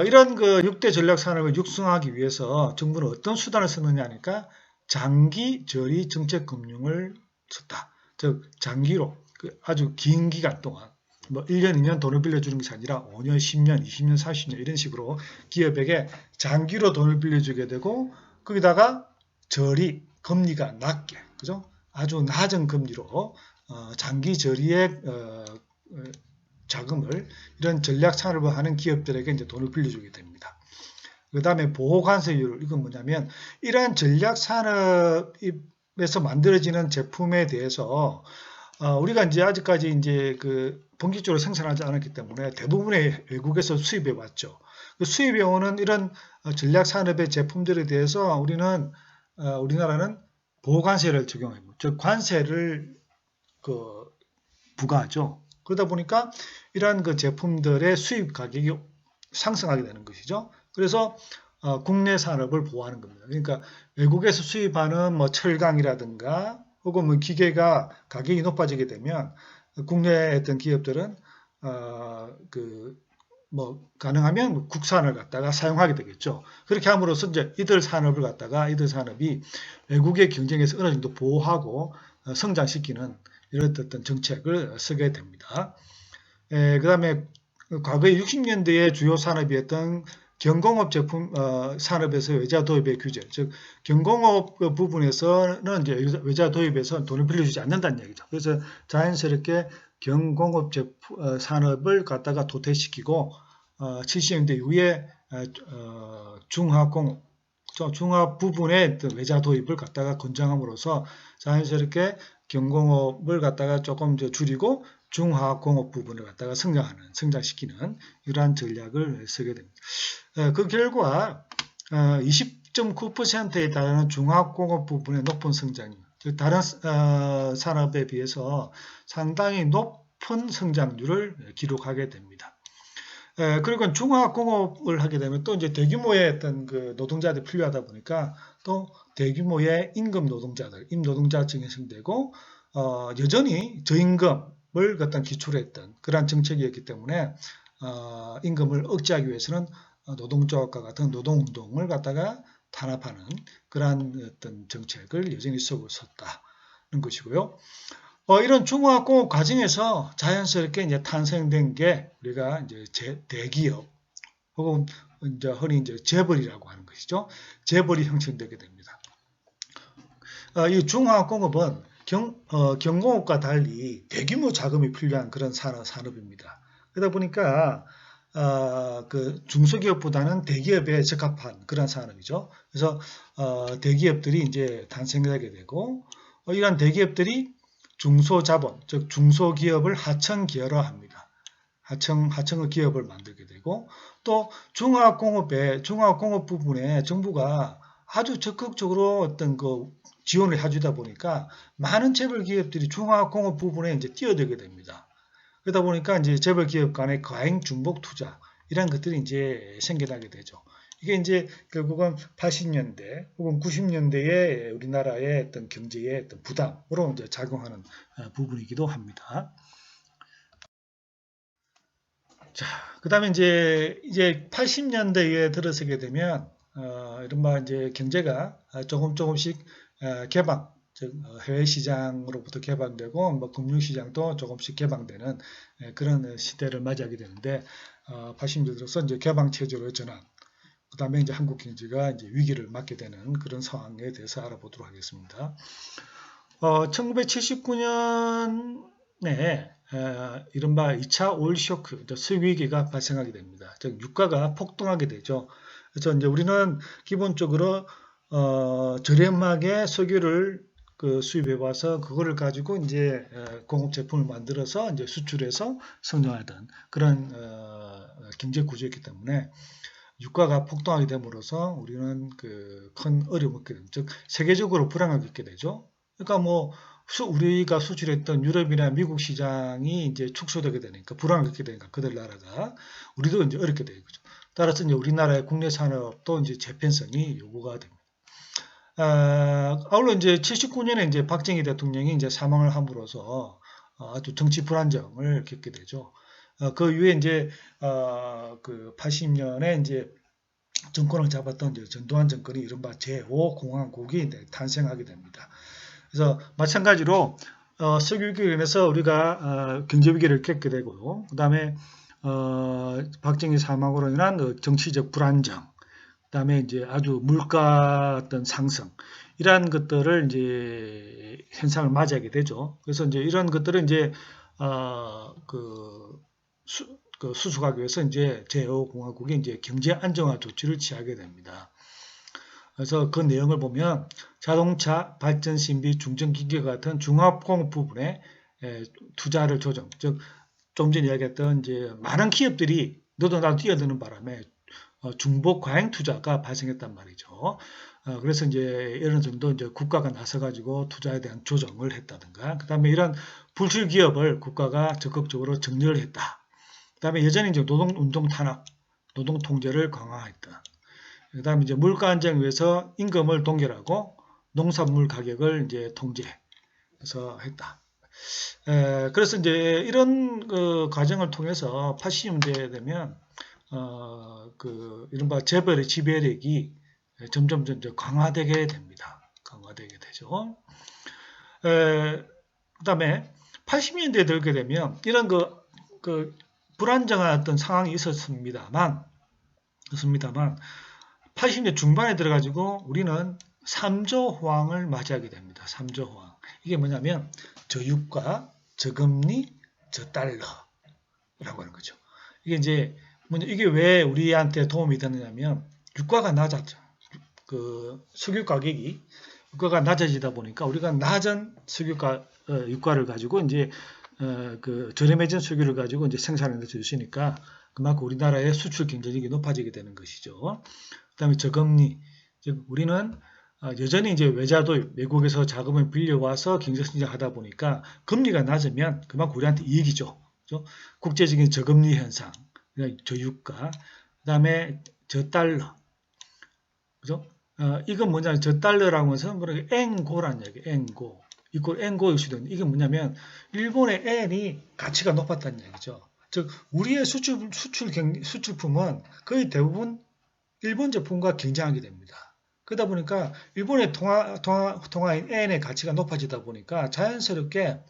이런 그 6대 전략 산업을 육성하기 위해서 정부는 어떤 수단을 쓰느냐 하니까 장기 저리 정책 금융을 썼다. 즉 장기로 아주 긴 기간 동안 뭐 1년, 2년 돈을 빌려주는 것이 아니라 5년, 10년, 20년, 30년 이런 식으로 기업에게 장기로 돈을 빌려주게 되고 거기다가 저리 금리가 낮게 그죠? 아주 낮은 금리로 장기 저리의 자금을 이런 전략 산업을 하는 기업들에게 이제 돈을 빌려주게 됩니다. 그 다음에 보호관세율, 이건 뭐냐면, 이러한 전략 산업에서 만들어지는 제품에 대해서, 우리가 이제 아직까지 이제 그 본격적으로 생산하지 않았기 때문에 대부분의 외국에서 수입해 왔죠. 그 수입해 오는 이런 전략 산업의 제품들에 대해서 우리나라는 보호관세를 적용합니다. 즉, 관세를 부과하죠. 그러다 보니까 이러한 그 제품들의 수입 가격이 상승하게 되는 것이죠. 그래서 국내 산업을 보호하는 겁니다. 그러니까 외국에서 수입하는 뭐 철강이라든가 혹은 뭐 기계가 가격이 높아지게 되면 국내에 있던 기업들은 뭐 가능하면 국산을 갖다가 사용하게 되겠죠. 그렇게 함으로써 이제 이들 산업이 외국의 경쟁에서 어느 정도 보호하고 성장시키는 이런 어떤 정책을 쓰게 됩니다. 그 다음에 과거에 60년대의 주요 산업이었던 경공업 제품 산업에서 외자 도입의 규제, 즉 경공업 부분에서는 이제 외자 도입에서 돈을 빌려주지 않는다는 얘기죠. 그래서 자연스럽게 경공업 산업을 갖다가 도태시키고 70년대 이후에 중화 부분의 외자 도입을 갖다가 권장함으로써 자연스럽게 경공업을 갖다가 조금 줄이고 중화공업 부분을 갖다가 성장시키는 이러한 전략을 쓰게 됩니다. 그 결과 20.9%에 달하는 중화공업 부분의 높은 성장률, 즉 다른 산업에 비해서 상당히 높은 성장률을 기록하게 됩니다. 그리고 중화공업을 하게 되면 또 이제 대규모의 어떤 그 노동자들이 필요하다 보니까 또 대규모의 임금 노동자층이 형성되고 여전히 저임금을 갖다 기초로 했던 그러한 정책이었기 때문에 임금을 억제하기 위해서는 노동조합과 같은 노동운동을 갖다가 탄압하는 그러한 어떤 정책을 여전히 썼다는 것이고요. 이런 중화공업 과정에서 자연스럽게 이제 탄생된 게 우리가 이제 대기업 혹은 이제 흔히 이제 재벌이라고 하는 것이죠. 재벌이 형성되게 됩니다. 이 중화공업은 경공업과 달리 대규모 자금이 필요한 그런 산업입니다. 그러다 보니까 그 중소기업보다는 대기업에 적합한 그런 산업이죠. 그래서 대기업들이 이제 탄생하게 되고 이러한 대기업들이 중소자본, 즉 중소기업을 하청기업화합니다. 하청의 기업을 만들게 되고 또 중화공업 부분에 정부가 아주 적극적으로 어떤 그 지원을 해주다 보니까 많은 재벌 기업들이 중화공업 부분에 이제 뛰어들게 됩니다. 그러다 보니까 이제 재벌 기업 간의 과잉 중복 투자 이런 것들이 이제 생겨나게 되죠. 이게 이제 결국은 80년대 혹은 90년대의 우리나라의 어떤 경제의 어떤 부담으로 이제 작용하는 부분이기도 합니다. 자, 그 다음에 이제 80년대에 들어서게 되면, 이른바 이제 경제가 조금씩 개방, 즉, 해외 시장으로부터 개방되고, 뭐, 금융시장도 조금씩 개방되는 그런 시대를 맞이하게 되는데, 80년대 들어서 이제 개방체제로 전환, 그 다음에 이제 한국 경제가 이제 위기를 맞게 되는 그런 상황에 대해서 알아보도록 하겠습니다. 1979년에 이른바 2차 오일 쇼크, 수익 위기가 발생하게 됩니다. 즉 유가가 폭등하게 되죠. 그래서 이제 우리는 기본적으로 저렴하게 석유를 수입해 와서 그거를 가지고 이제 공업 제품을 만들어서 이제 수출해서 성장하던 그런 경제 구조였기 때문에 유가가 폭등하게 됨으로써 우리는 큰 어려움을 겪게 됩니다. 즉 세계적으로 불황을 겪게 되죠. 그러니까 뭐 우리가 수출했던 유럽이나 미국 시장이 이제 축소되게 되니까 불황을 겪게 되니까 그들 나라가 우리도 이제 어렵게 되는 거죠. 따라서 이제 우리나라의 국내 산업도 이제 재편성이 요구가 됩니다. 아울러 이제 79년에 이제 박정희 대통령이 이제 사망을 함으로써 아주 정치 불안정을 겪게 되죠. 그 이후에 이제 그 80년에 이제 정권을 잡았던 이제 전두환 정권이 이른바 제5공화국이 탄생하게 됩니다. 그래서 마찬가지로 석유위기로 인해서 우리가 경제위기를 겪게 되고요. 그 다음에 박정희 사망으로 인한 정치적 불안정, 그 다음에 이제 아주 물가 어떤 상승, 이러한 것들을 이제 현상을 맞이하게 되죠. 그래서 이제 이런 것들은 이제 수습하기 위해서 이제 제5공화국이 이제 경제 안정화 조치를 취하게 됩니다. 그래서 그 내용을 보면 자동차, 발전 신비, 중전기기 같은 중화공 부분에 투자를 조정, 즉 좀 전에 이야기했던 이제 많은 기업들이 너도 나도 뛰어드는 바람에 중복 과잉 투자가 발생했단 말이죠. 그래서 이제 어느 정도 이제 국가가 나서가지고 투자에 대한 조정을 했다든가, 그 다음에 이런 불출 기업을 국가가 적극적으로 정리를 했다. 그 다음에 여전히 이제 노동 운동 탄압, 노동 통제를 강화했다. 그 다음에 이제 물가 안정을 위해서 임금을 동결하고 농산물 가격을 이제 통제해서 했다. 그래서 이제 이런 과정을 통해서 80년대 되면 그 이른바 재벌의 지배력이 점점 강화되게 됩니다. 강화되게 되죠. 그다음에 80년대에 들게 되면 이런 그 불안정한 어떤 상황이 있었습니다만 80년대 중반에 들어가지고 우리는 3조 호황을 맞이하게 됩니다. 3조 호황. 이게 뭐냐면 저유가, 저금리, 저달러라고 하는 거죠. 이게 이제 이게 왜 우리한테 도움이 되느냐면 유가가 낮았죠. 그 석유 가격이 유가가 낮아지다 보니까 우리가 낮은 석유가 유가를 가지고 이제 그 저렴해진 석유를 가지고 이제 생산을 해주시니까 그만큼 우리나라의 수출 경쟁력이 높아지게 되는 것이죠. 그다음에 저금리, 즉 우리는 여전히 이제 외자도 외국에서 자금을 빌려와서 경제 성장하다 보니까 금리가 낮으면 그만큼 우리한테 이익이죠. 그렇죠? 국제적인 저금리 현상, 저유가, 그다음에 저달러, 그죠? 이건 뭐냐? 저달러라고 해서 뭐라고 엔고란 얘기, 엔고. 이걸 엔고일 수도 있는데 이게 뭐냐면 일본의 엔이 가치가 높았다는 얘기죠. 즉 우리의 수출품은 거의 대부분 일본 제품과 경쟁하게 됩니다. 그러다 보니까 일본의 통화인 엔의 가치가 높아지다 보니까 자연스럽게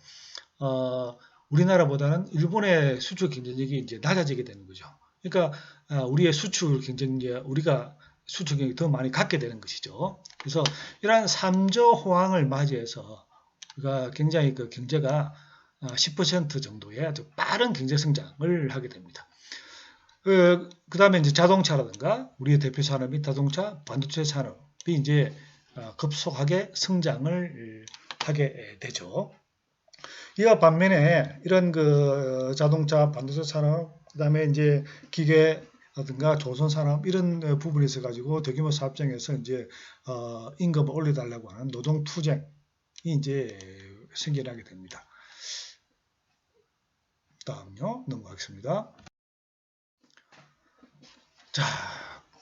우리나라보다는 일본의 수출 경쟁력이 이제 낮아지게 되는 거죠. 그러니까 우리의 수출 경쟁력, 우리가 수출 경쟁력이 더 많이 갖게 되는 것이죠. 그래서 이러한 3조 호황을 맞이해서 우리가 굉장히 그 경제가 10% 정도의 아주 빠른 경제 성장을 하게 됩니다. 그 다음에 이제 자동차라든가 우리의 대표 산업이 자동차, 반도체 산업이 이제 급속하게 성장을 하게 되죠. 이와 반면에 이런 그 자동차, 반도체 산업, 그 다음에 이제 기계라든가 조선 산업 이런 부분에 있어 가지고 대규모 사업장에서 이제 임금을 올려달라고 하는 노동 투쟁이 이제 생겨나게 됩니다. 다음요 넘어가겠습니다. 자,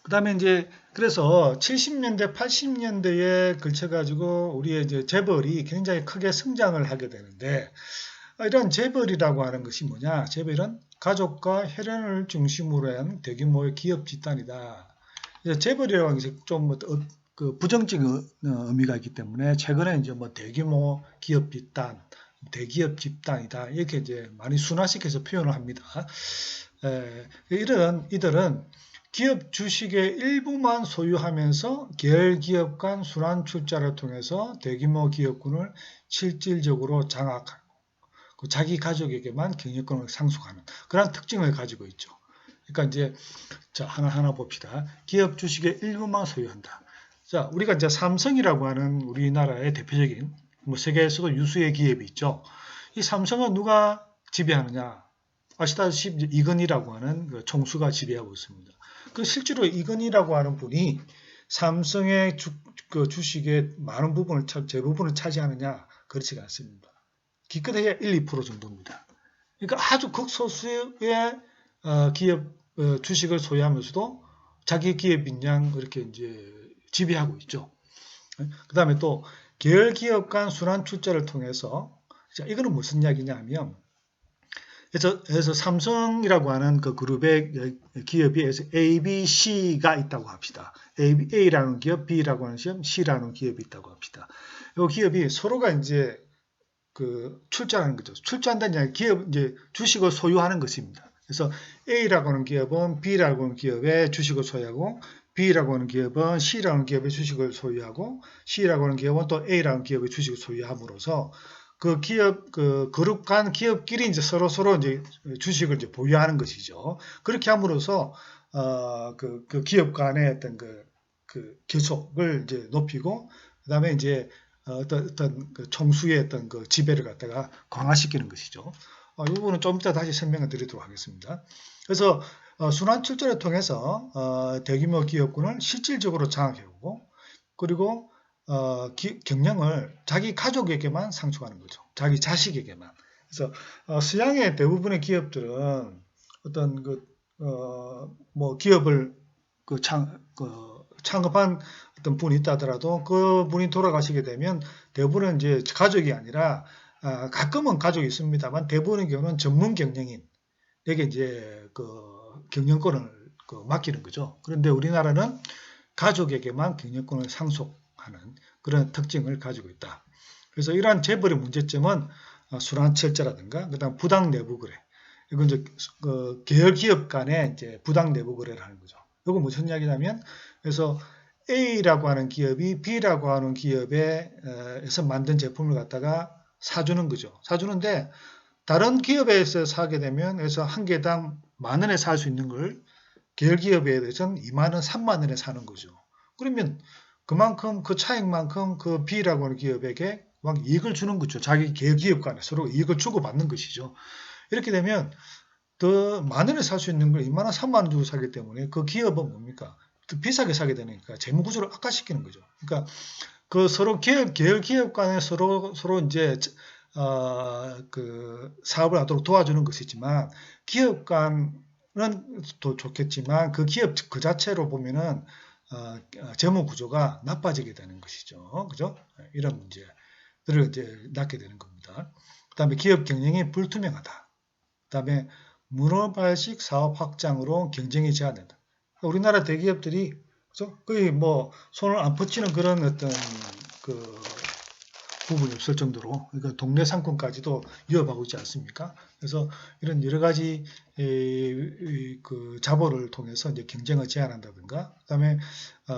그 다음에 이제 그래서 70년대, 80년대에 걸쳐가지고 우리의 이제 재벌이 굉장히 크게 성장을 하게 되는데 이런 재벌이라고 하는 것이 뭐냐? 재벌은 가족과 혈연을 중심으로 한 대규모의 기업 집단이다. 재벌이라고 하는 것이 좀 그 부정적인 의미가 있기 때문에 최근에 이제 뭐 대규모 기업 집단, 대기업 집단이다 이렇게 이제 많이 순화시켜서 표현을 합니다. 이들은 기업 주식의 일부만 소유하면서 계열기업 간 순환 출자를 통해서 대규모 기업군을 실질적으로 장악하고 자기 가족에게만 경영권을 상속하는 그런 특징을 가지고 있죠. 그러니까 이제 자 하나하나 봅시다. 기업 주식의 일부만 소유한다. 자 우리가 이제 삼성이라고 하는 우리나라의 대표적인 뭐 세계에서도 유수의 기업이 있죠. 이 삼성은 누가 지배하느냐? 아시다시피 이건희라고 하는 그 총수가 지배하고 있습니다. 그 실제로 이건희라고 하는 분이 삼성의 그 주식의 많은 부분을 대부분을 차지하느냐? 그렇지가 않습니다. 기껏해야 1, 2% 정도입니다. 그러니까 아주 극소수의 기업 주식을 소유하면서도 자기 기업인 양 이렇게 이제 지배하고 있죠. 그 다음에 또 계열 기업 간 순환 출자를 통해서 자, 이거는 무슨 이야기냐 하면 그래서 삼성이라고 하는 그 그룹의 기업이 A, B, C가 있다고 합시다. A라는 기업, B라고 하는 기업, C라는 기업이 있다고 합시다. 이 기업이 서로가 이제 그 출자하는 거죠. 출자한다는 게 기업 이제 주식을 소유하는 것입니다. 그래서 A라고 하는 기업은 B라고 하는 기업의 주식을 소유하고 B라고 하는 기업은 C라고 하는 기업의 주식을 소유하고 C라고 하는 기업은 또 A라고 하는 기업의 주식을 소유함으로써 그 기업 그 그룹 간 기업끼리 이제 서로 이제 주식을 이제 보유하는 것이죠. 그렇게 함으로써 그 기업 간의 어떤 그 계속을 이제 높이고 그다음에 이제 어떤 그 총수의 어떤 그 지배를 갖다가 강화시키는 것이죠. 이 부분은 좀 이따 다시 설명을 드리도록 하겠습니다. 그래서 순환 출자를 통해서 대규모 기업군을 실질적으로 장악해오고 그리고 경영을 자기 가족에게만 상속하는 거죠. 자기 자식에게만. 그래서 서양의 대부분의 기업들은 어떤 뭐 기업을 창업한 어떤 분이 있다 하더라도 그 분이 돌아가시게 되면 대부분은 이제 가족이 아니라 가끔은 가족이 있습니다만 대부분의 경우는 전문 경영인에게 이제 그 경영권을 맡기는 거죠. 그런데 우리나라는 가족에게만 경영권을 상속하는 그런 특징을 가지고 있다. 그래서 이러한 재벌의 문제점은 순환철저라든가 그다음 부당 내부 거래. 이건 이제 계열 기업 간의 이제 부당 내부 거래를 하는 거죠. 이거 무슨 이야기냐면 그래서 A라고 하는 기업이 B라고 하는 기업에서 만든 제품을 갖다가 사주는 거죠. 사주는데 다른 기업에서 사게 되면 그래서 한 개당 10,000원에 살 수 있는 걸 계열 기업에 대해서는 20,000원, 30,000원에 사는 거죠. 그러면 그만큼 그 차익만큼 그 B라고 하는 기업에게 막 이익을 주는 거죠. 자기 계열 기업 간에 서로 이익을 주고받는 것이죠. 이렇게 되면 더 10,000원에 살 수 있는 걸 20,000원, 30,000원 주고 사기 때문에 그 기업은 뭡니까? 더 비싸게 사게 되니까 재무 구조를 악화시키는 거죠. 그러니까 그 서로 계열 기업 간에 서로 이제 그 사업을 하도록 도와주는 것이지만 기업 간은 더 좋겠지만 그 기업 그 자체로 보면은 재무 구조가 나빠지게 되는 것이죠. 그죠? 이런 문제들을 이제 낳게 되는 겁니다. 그다음에 기업 경영이 불투명하다. 그다음에 문어발식 사업 확장으로 경쟁이 제한된다. 우리나라 대기업들이 그죠? 거의 뭐 손을 안 뻗치는 그런 어떤 그 부분이 없을 정도로 그러니까 동네 상권까지도 위협하고 있지 않습니까? 그래서 이런 여러 가지 그 자본을 통해서 이제 경쟁을 제한한다든가, 그다음에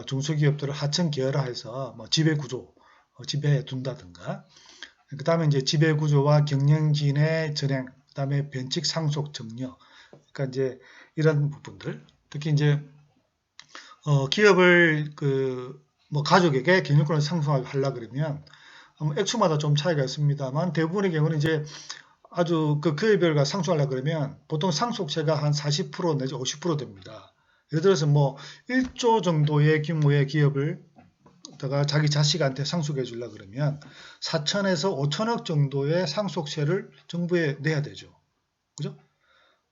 중소기업들을 하청 계열화해서 뭐 지배 구조 지배해 둔다든가, 그다음에 이제 지배 구조와 경영진의 전행, 그다음에 변칙 상속 정려, 그러니까 이제 이런 부분들, 특히 이제 기업을 뭐 가족에게 경영권을 상속하려 그러면 액수마다 좀 차이가 있습니다만 대부분의 경우는 이제 아주 그 기업별과 상속하려 그러면 보통 상속세가 한 40% 내지 50% 됩니다. 예를 들어서 뭐 1조 정도의 규모의 기업을 자기 자식한테 상속해 주려 그러면 4천에서 5천억 정도의 상속세를 정부에 내야 되죠. 그죠?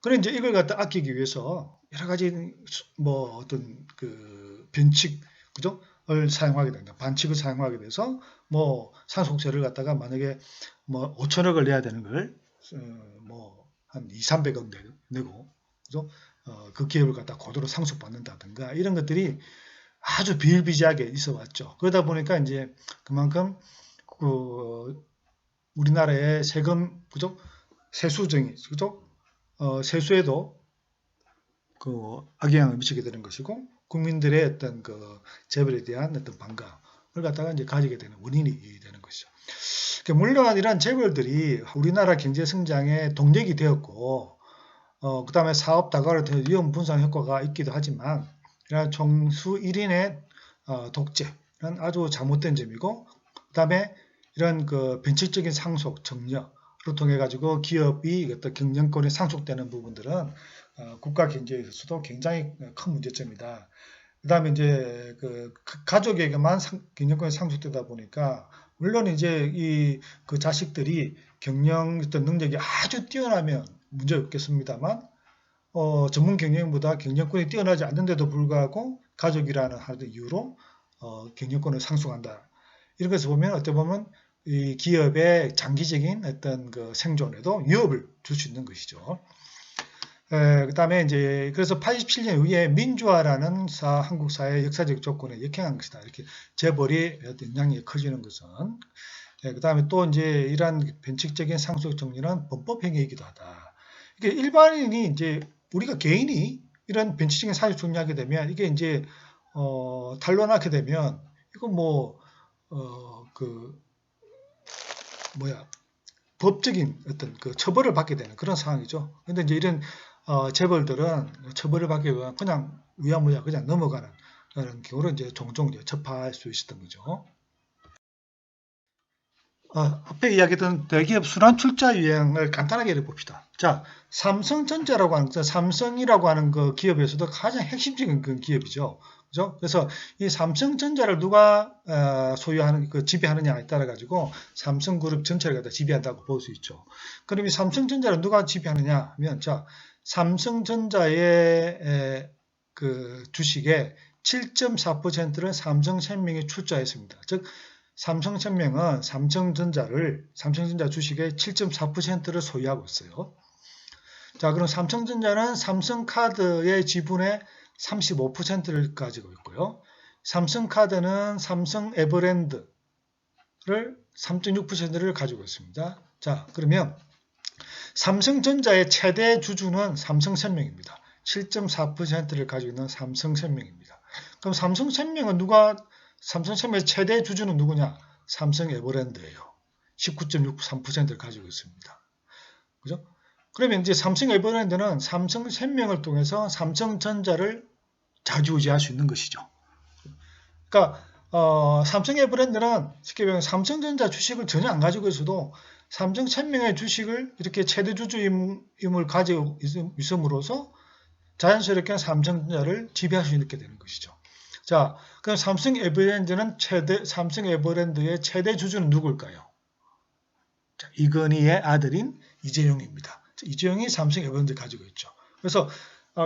그래 이제 이걸 갖다 아끼기 위해서 여러 가지 뭐 어떤 그 변칙, 그죠? 을 사용하게 된다. 반칙을 사용하게 돼서 뭐 상속세를 갖다가 만약에 뭐 5천억을 내야 되는 걸 뭐 한 2, 300억 내고, 그죠? 그 기업을 갖다 고도로 상속받는다든가 이런 것들이 아주 비일비재하게 있어 왔죠. 그러다 보니까 이제 그만큼 그 우리나라의 세금, 그죠? 세수정이, 그죠? 세수에도 그 악영향을 미치게 되는 것이고 국민들의 어떤 그 재벌에 대한 어떤 반감을 갖다가 이제 가지게 되는 원인이 되는 것이죠. 물론 이러한 재벌들이 우리나라 경제 성장에 동력이 되었고 그 다음에 사업 다각화를 통해 위험 분산 효과가 있기도 하지만 이런 총수 1인의 독재는 아주 잘못된 점이고, 그 다음에 이런 그 변칙적인 상속 정려를 통해 가지고 기업이 어떤 경영권에 상속되는 부분들은 국가 경제에 있어서도 굉장히 큰 문제점이다. 그 다음에 이제 그 가족에게만 경영권이 상속되다 보니까 물론 이제 그 자식들이 경영 어떤 능력이 아주 뛰어나면 문제 없겠습니다만 전문 경영보다 경영권이 뛰어나지 않는데도 불구하고 가족이라는 하나의 이유로 경영권을 상속한다. 이런 것을 보면 어떻게 보면 이 기업의 장기적인 어떤 그 생존에도 위협을 줄 수 있는 것이죠. 그 다음에 이제 그래서 87년 이후에 민주화라는 한국 사회의 역사적 조건에 역행한 것이다. 이렇게 재벌이 영향이 커지는 것은. 그 다음에 또 이제 이러한 변칙적인 상속 정리는 범법 행위이기도 하다. 이게 일반인이 이제 우리가 개인이 이런 변칙적인 상속 정리하게 되면 이게 이제 탄로나게 되면 이거 뭐 법적인 어떤 그 처벌을 받게 되는 그런 상황이죠. 근데 이제 이런 재벌들은 처벌을 받기 위해 그냥 우야무야 그냥 넘어가는 그런 경우를 이제 종종 이제 접할 수 있었던 거죠. 앞에 이야기했던 대기업 순환 출자 유형을 간단하게 봅시다. 자, 삼성전자라고 하는, 삼성이라고 하는 그 기업에서도 가장 핵심적인 그 기업이죠. 그죠? 그래서 이 삼성전자를 누가 소유하는, 그 지배하느냐에 따라 가지고 삼성그룹 전체를 갖다 지배한다고 볼 수 있죠. 그럼 이 삼성전자를 누가 지배하느냐 하면, 자, 삼성전자의 그 주식의 7.4%를 삼성생명이 출자했습니다. 즉, 삼성생명은 삼성전자 주식의 7.4%를 소유하고 있어요. 자, 그럼 삼성전자는 삼성카드의 지분의 35%를 가지고 있고요. 삼성카드는 삼성에버랜드를 3.6%를 가지고 있습니다. 자, 그러면 삼성전자의 최대 주주는 삼성생명입니다. 7.4%를 가지고 있는 삼성생명입니다. 그럼 삼성생명의 최대 주주는 누구냐? 삼성에버랜드예요. 19.63%를 가지고 있습니다. 그죠? 그러면 이제 삼성에버랜드는 삼성생명을 통해서 삼성전자를 좌지우지할 수 있는 것이죠. 그러니까 삼성에버랜드는 쉽게 말하면 삼성전자 주식을 전혀 안 가지고 있어도 삼성생명의 주식을 이렇게 최대 주주임을 가지고 있음으로써 자연스럽게 삼성전자를 지배할 수 있게 되는 것이죠. 자, 그럼 삼성에버랜드의 최대 주주는 누굴까요? 자, 이건희의 아들인 이재용입니다. 이재용이 삼성에버랜드 가지고 있죠. 그래서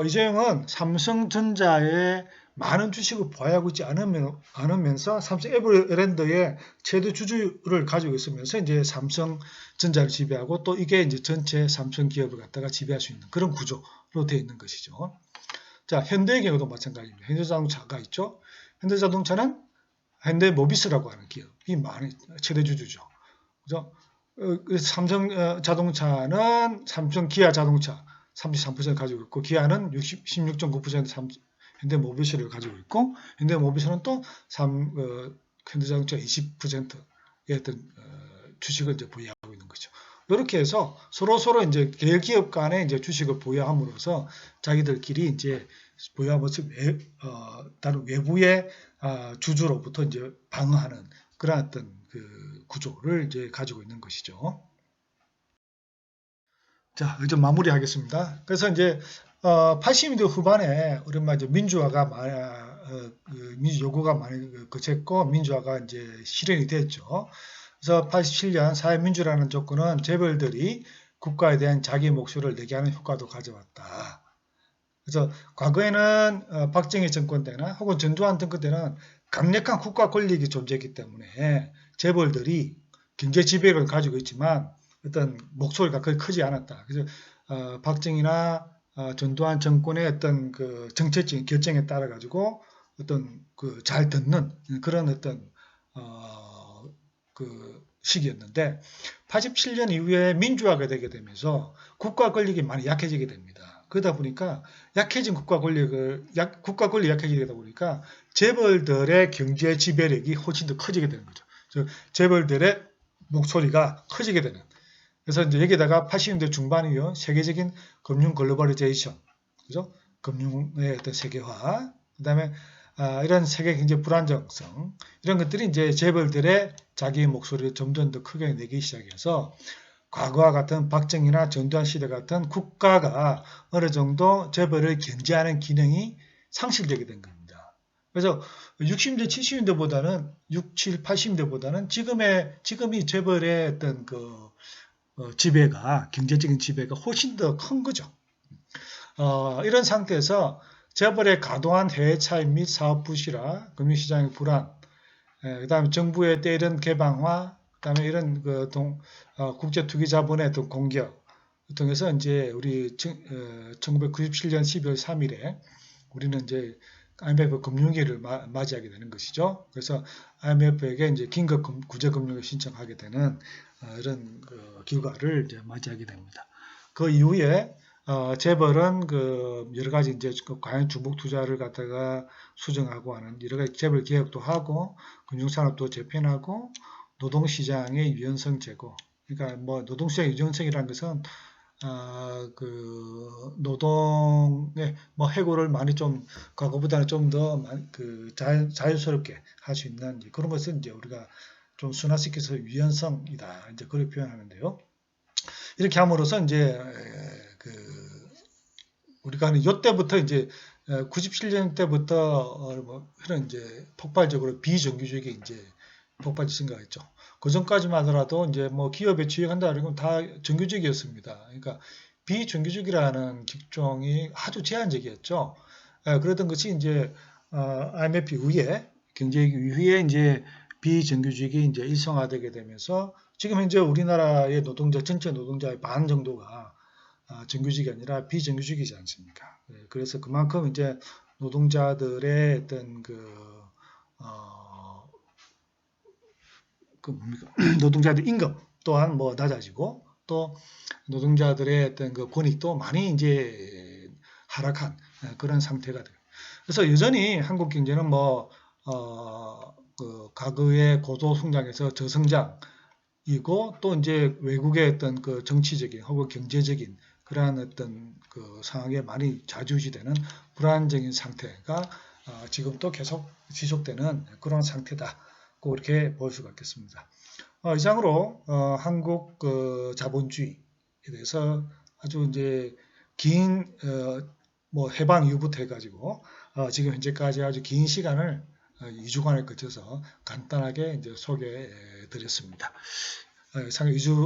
이재용은 삼성전자의 많은 주식을 보유하고 있지 않으면서 삼성에버랜드의 최대 주주를 가지고 있으면서 이제 삼성전자를 지배하고 또 이게 이제 전체 삼성 기업을 갖다가 지배할 수 있는 그런 구조로 되어 있는 것이죠. 자, 현대의 경우도 마찬가지입니다. 현대자동차가 있죠. 현대자동차는 현대모비스라고 하는 기업이 많은 최대 주주죠. 그죠? 삼성자동차는 삼성 기아자동차 33% 가지고 있고 기아는 16.9% 현대모비스를 가지고 있고 현대모비스는 또 현대자동차 20%의 어떤 주식을 이제 보유하고 있는 거죠. 이렇게 해서 서로 이제 대기업 간에 이제 주식을 보유함으로써 자기들끼리 이제 보유하면서 다른 외부의 주주로부터 이제 방어하는 그런 어떤 그 구조를 이제 가지고 있는 것이죠. 자, 이제 마무리하겠습니다. 그래서 이제 80년대 후반에 우리말 이제 민주화가 민주 요구가 많이 거쳤고 민주화가 이제 실현이 됐죠. 그래서 87년 사회민주라는 조건은 재벌들이 국가에 대한 자기 목소리를 내게 하는 효과도 가져왔다. 그래서 과거에는 박정희 정권 때나 혹은 전두환 정권 때는 강력한 국가 권력이 존재했기 때문에 재벌들이 경제 지배력을 가지고 있지만 어떤 목소리가 거의 크지 않았다. 그래서 박정희나 전두환 정권의 어떤 그 정책적인 결정에 따라 가지고 어떤 그 잘 듣는 그런 어떤 그 시기였는데 87년 이후에 민주화가 되게 되면서 국가 권력이 많이 약해지게 됩니다. 그러다 보니까 약해진 국가 권력이 약해지다 보니까 재벌들의 경제 지배력이 훨씬 더 커지게 되는 거죠. 재벌들의 목소리가 커지게 되는. 그래서 이제 여기다가 80년대 중반이요 세계적인 금융 글로벌리제이션, 그죠? 금융의 어떤 세계화, 그다음에 이런 세계 경제 불안정성 이런 것들이 이제 재벌들의 자기 목소리를 점점 더 크게 내기 시작해서 과거와 같은 박정희나 전두환 시대 같은 국가가 어느 정도 재벌을 견제하는 기능이 상실되게 된 겁니다. 그래서 60년대, 70년대보다는 60, 80년대보다는 지금이 재벌의 어떤 그 지배가 경제적인 지배가 훨씬 더 큰 거죠. 이런 상태에서 재벌의 과도한 해외 차입 및 사업 부실화, 금융시장의 불안, 그다음에 정부의 때이른 개방화, 그다음에 이런 국제투기자본의 어떤 공격 통해서 이제 우리 1997년 12월 3일에 우리는 이제 IMF 금융위기를 맞이하게 되는 것이죠. 그래서 IMF에게 이제 긴급 구제 금융을 신청하게 되는 이런 결과를 이제 맞이하게 됩니다. 그 이후에 재벌은 여러 가지 이제 과연 중복 투자를 갖다가 수정하고 하는 여러 가지 재벌 개혁도 하고 금융산업도 재편하고 노동시장의 유연성 제고. 그러니까 뭐 노동시장의 유연성이라는 것은 노동의 뭐 해고를 많이 좀 과거보다는 좀 더 자연스럽게 할 수 있는 그런 것을 이제 우리가 좀 순화시켜서 유연성이다 이제 그렇게 표현하는데요. 이렇게 함으로써 이제 우리가 하는 이때부터 이제 97년 때부터 이런 이제 폭발적으로 비정규직이 이제 폭발이 증가했죠. 그 전까지만 하더라도 이제 뭐 기업에 취직한다 이런 다 정규직이었습니다. 그러니까 비정규직이라는 직종이 아주 제한적이었죠. 그랬던 것이 이제 IMF 이후에 경제위기 이후에 이제 비정규직이 이제 일성화되게 되면서 지금 현재 우리나라의 전체 노동자의 반 정도가 정규직이 아니라 비정규직이지 않습니까? 그래서 그만큼 이제 노동자들의 어떤 노동자들 임금 또한 뭐 낮아지고 또 노동자들의 어떤 권익도 많이 이제 하락한 그런 상태가 돼요. 그래서 여전히 한국 경제는 과거의 고도 성장에서 저성장이고 또 이제 외국의 어떤 정치적인 혹은 경제적인 그러한 어떤 상황에 많이 좌지우지되는 불안정인 상태가 지금도 계속 지속되는 그런 상태다. 그렇게 볼 수가 있겠습니다. 이상으로 한국 자본주의에 대해서 아주 이제 긴 해방 이후부터 해가지고 지금 현재까지 아주 긴 시간을 2주간을 거쳐서 간단하게 이제 소개해 드렸습니다.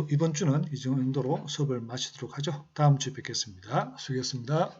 이번 주는 이 정도로 수업을 마치도록 하죠. 다음 주에 뵙겠습니다. 수고하셨습니다.